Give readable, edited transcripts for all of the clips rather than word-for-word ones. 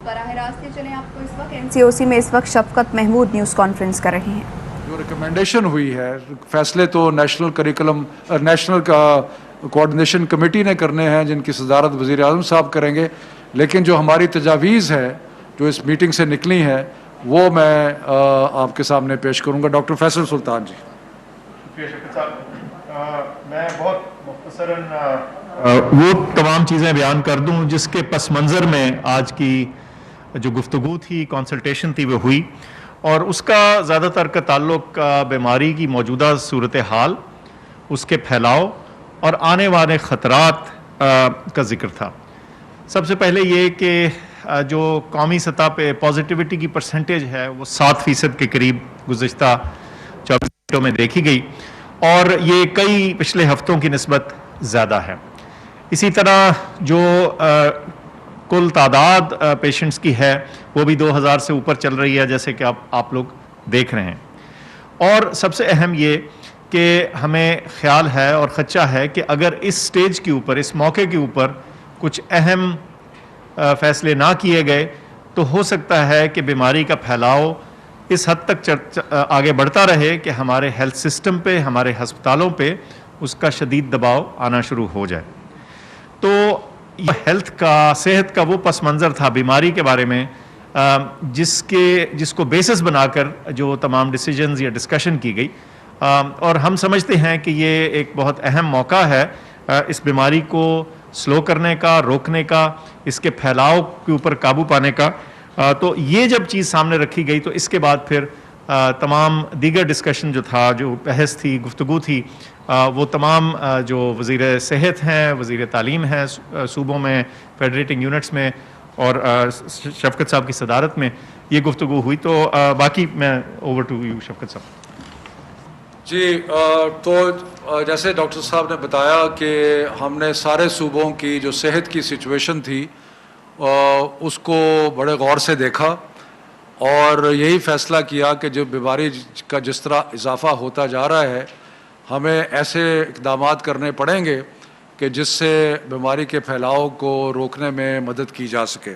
براہ راست چلیں آپ کو اس وقت NCOC میں اس وقت شفقت محمود نیوز کانفرنس کر رہے ہیں. جو ریکمنڈیشن ہوئی ہے فیصلے تو national curriculum national coordination committee نے کرنے ہیں جن کی صدارت وزیر اعظم صاحب کریں گے، لیکن جو ہماری تجاویز ہے جو اس میٹنگ سے نکلی ہیں وہ میں آپ کے سامنے پیش کروں گا. ڈاکٹر فیصل سلطان جی. شکریہ شفقت صاحب. میں بہت مختصراً وہ تمام چیزیں بیان کر دوں جس کے پس منظر میں آج کی جو گفتگو تھی، کنسلٹیشن تھی، وہ ہوئی، اور اس کا زیادہ تر کا تعلق بیماری کی موجودہ صورتحال، اس کے پھیلاؤ اور آنے والے خطرات کا ذکر تھا. سب سے پہلے یہ کہ جو قومی سطح پہ پازیٹیوٹی کی پرسنٹیج ہے وہ 7% کے قریب گزشتہ 24 گھنٹوں میں دیکھی گئی، اور یہ کئی پچھلے ہفتوں کی نسبت زیادہ ہے. اسی طرح جو کل تعداد پیشنٹس کی ہے وہ بھی 2000 سے اوپر چل رہی ہے، جیسے کہ آپ لوگ دیکھ رہے ہیں. اور سب سے اہم یہ کہ ہمیں خیال ہے اور خدشہ ہے کہ اگر اس سٹیج کے اوپر، اس موقع کے اوپر کچھ اہم فیصلے نہ کیے گئے تو ہو سکتا ہے کہ بیماری کا پھیلاؤ اس حد تک آگے بڑھتا رہے کہ ہمارے ہیلتھ سسٹم پہ، ہمارے ہسپتالوں پہ اس کا شدید دباؤ آنا شروع ہو جائے. تو یہ ہیلتھ کا، صحت کا وہ پس منظر تھا بیماری کے بارے میں جس کو بیسس بنا کر جو تمام ڈیسیجنز یا ڈسکشن کی گئی. اور ہم سمجھتے ہیں کہ یہ ایک بہت اہم موقع ہے اس بیماری کو سلو کرنے کا، روکنے کا، اس کے پھیلاؤ کے اوپر قابو پانے کا. تو یہ جب چیز سامنے رکھی گئی تو اس کے بعد پھر تمام دیگر ڈسکشن جو تھا، جو بحث تھی، گفتگو تھی، وہ تمام جو وزیر صحت ہیں، وزیر تعلیم ہیں صوبوں میں، فیڈریٹنگ یونٹس میں، اور شفقت صاحب کی صدارت میں یہ گفتگو ہوئی. تو باقی میں اوور ٹو یو شفقت صاحب. جی، تو جیسے ڈاکٹر صاحب نے بتایا کہ ہم نے سارے صوبوں کی جو صحت کی سچویشن تھی اس کو بڑے غور سے دیکھا اور یہی فیصلہ کیا کہ جو بیماری کا جس طرح اضافہ ہوتا جا رہا ہے ہمیں ایسے اقدامات کرنے پڑیں گے کہ جس سے بیماری کے پھیلاؤ کو روکنے میں مدد کی جا سکے.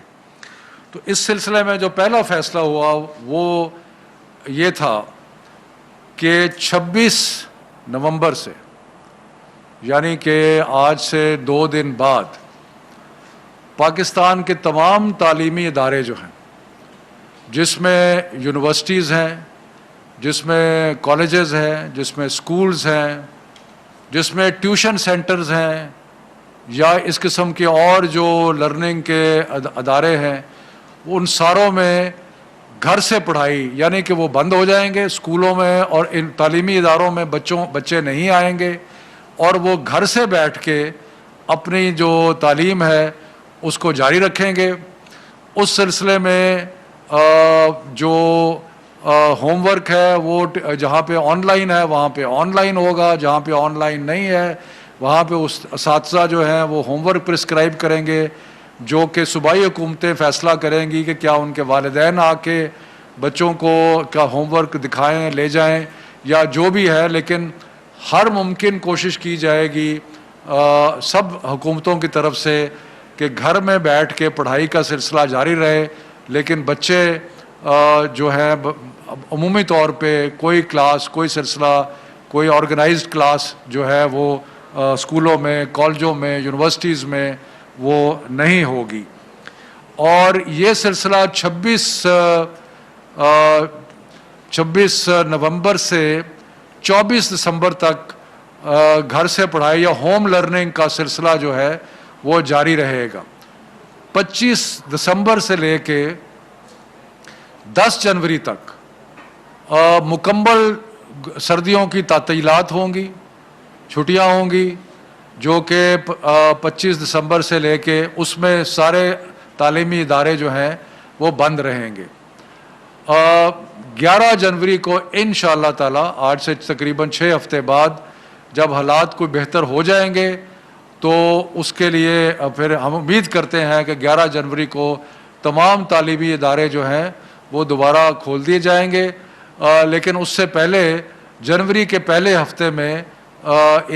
تو اس سلسلے میں جو پہلا فیصلہ ہوا وہ یہ تھا کہ 26 نومبر سے، یعنی کہ آج سے 2 دن بعد، پاکستان کے تمام تعلیمی ادارے جو ہیں، جس میں یونیورسٹیز ہیں، جس میں کالجز ہیں، جس میں سکولز ہیں، جس میں ٹیوشن سینٹرز ہیں، یا اس قسم کے اور جو لرننگ کے ادارے ہیں، ان ساروں میں گھر سے پڑھائی، یعنی کہ وہ بند ہو جائیں گے. اسکولوں میں اور ان تعلیمی اداروں میں بچے نہیں آئیں گے اور وہ گھر سے بیٹھ کے اپنی جو تعلیم ہے اس کو جاری رکھیں گے. اس سلسلے میں جو ہوم ورک ہے وہ جہاں پہ آن لائن ہے وہاں پہ آن لائن ہوگا، جہاں پہ آن لائن نہیں ہے وہاں پہ اساتذہ جو ہیں وہ ہوم ورک پرسکرائب کریں گے، جو کہ صوبائی حکومتیں فیصلہ کریں گی کہ کیا ان کے والدین آ کے بچوں کو کا ہوم ورک دکھائیں، لے جائیں، یا جو بھی ہے. لیکن ہر ممکن کوشش کی جائے گی سب حکومتوں کی طرف سے کہ گھر میں بیٹھ کے پڑھائی کا سلسلہ جاری رہے، لیکن بچے جو ہیں عمومی طور پہ کوئی کلاس، کوئی سلسلہ، کوئی آرگنائزڈ کلاس جو ہے وہ اسکولوں میں، کالجوں میں، یونیورسٹیز میں وہ نہیں ہوگی. اور یہ سلسلہ 26 نومبر سے 24 دسمبر تک گھر سے پڑھائی یا ہوم لرننگ کا سلسلہ جو ہے وہ جاری رہے گا. 25 دسمبر سے لے کے 10 جنوری تک مکمل سردیوں کی تعطیلات ہوں گی، چھٹیاں ہوں گی، جو کہ 25 دسمبر سے لے کے اس میں سارے تعلیمی ادارے جو ہیں وہ بند رہیں گے. 11 جنوری کو انشاءاللہ تعالی، آج سے تقریباً 6 ہفتے بعد، جب حالات کوئی بہتر ہو جائیں گے تو اس کے لیے پھر ہم امید کرتے ہیں کہ 11 جنوری کو تمام تعلیمی ادارے جو ہیں وہ دوبارہ کھول دیے جائیں گے. لیکن اس سے پہلے جنوری کے پہلے ہفتے میں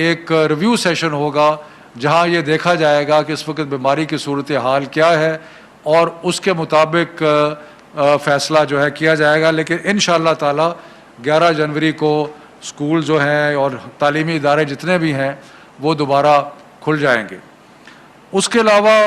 ایک ریویو سیشن ہوگا جہاں یہ دیکھا جائے گا کہ اس وقت بیماری کی صورتحال کیا ہے اور اس کے مطابق فیصلہ جو ہے کیا جائے گا. لیکن انشاءاللہ تعالی 11 جنوری کو اسکول جو ہیں اور تعلیمی ادارے جتنے بھی ہیں وہ دوبارہ کھل جائیں گے. اس کے علاوہ